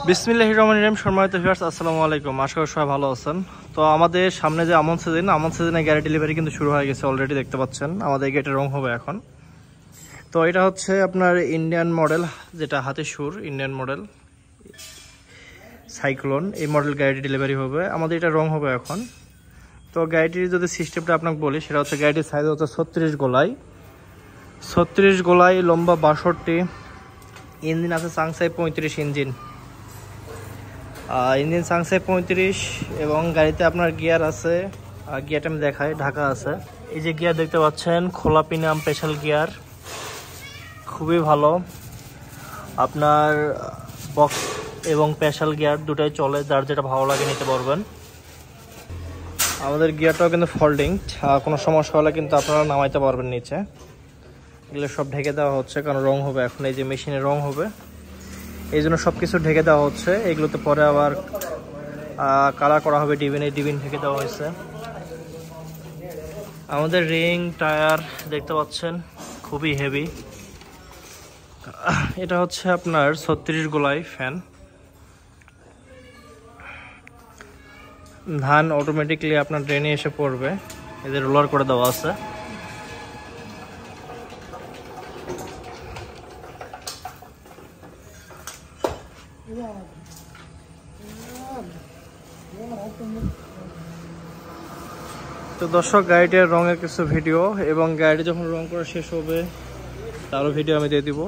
বিসমিল্লাহির রহমানির রহিম। সম্মানিত ভিউয়ার্স, আসসালামু আলাইকুম। আশা করি সবাই ভালো আছেন। তো আমাদের সামনে যে আমন সিজনে গাড়ি ডেলিভারি কিন্তু শুরু হয়ে গেছে অলরেডি, দেখতে পাচ্ছেন। আমাদের গেটের রং হবে এখন। তো এটা হচ্ছে আপনার ইন্ডিয়ান মডেল, যেটা হাতে সুর ইন্ডিয়ান মডেল সাইক্লোন, এই মডেল গাড়িটি ডেলিভারি হবে। আমাদের এটা রং হবে এখন। তো গাড়িটির যদি সিস্টেমটা আপনাকে বলি, সেটা হচ্ছে গাড়িটির সাইজ হচ্ছে 36 গোলাই, লম্বা 62, ইঞ্জিন আছে সাংসাই 35 ইঞ্জিন সাংসাই 35, এবং গাড়িতে আপনার গিয়ার আছে। গিয়ারটা আমি দেখাই, ঢাকা আছে। এই যে গিয়ার দেখতে পাচ্ছেন, খোলা পিনাম স্পেশাল গিয়ার, খুবই ভালো। আপনার বক্স এবং স্পেশাল গিয়ার দুটাই চলে, যার যেটা ভালো লাগে নিতে পারবেন। আমাদের গিয়ারটাও কিন্তু ফোল্ডিং, কোনো সমস্যা হলে কিন্তু আপনারা নামাইতে পারবেন নিচে। এগুলো সব ঢেকে দেওয়া হচ্ছে, কারণ রং হবে এখন, এই যে মেশিনে রং হবে, এই জন্য সব কিছু ঢেকে দেওয়া হচ্ছে। এগুলোতে পরে আবার কালার করা হবে, ডিবিন ঢেকে দেওয়া হয়েছে। আমাদের রিং টায়ার দেখতে পাচ্ছেন, খুবই হেভি। এটা হচ্ছে আপনার 36 গোলাই ফ্যান। ধান অটোমেটিকলি আপনার ড্রেনে এসে পড়বে, এদের রোলার করে দেওয়া আছে। তো দর্শক, গাড়িটির রঙের কিছু ভিডিও এবং গাড়িটি যখন রং করা শেষ হবে তারও ভিডিও আমি দিয়ে দিব।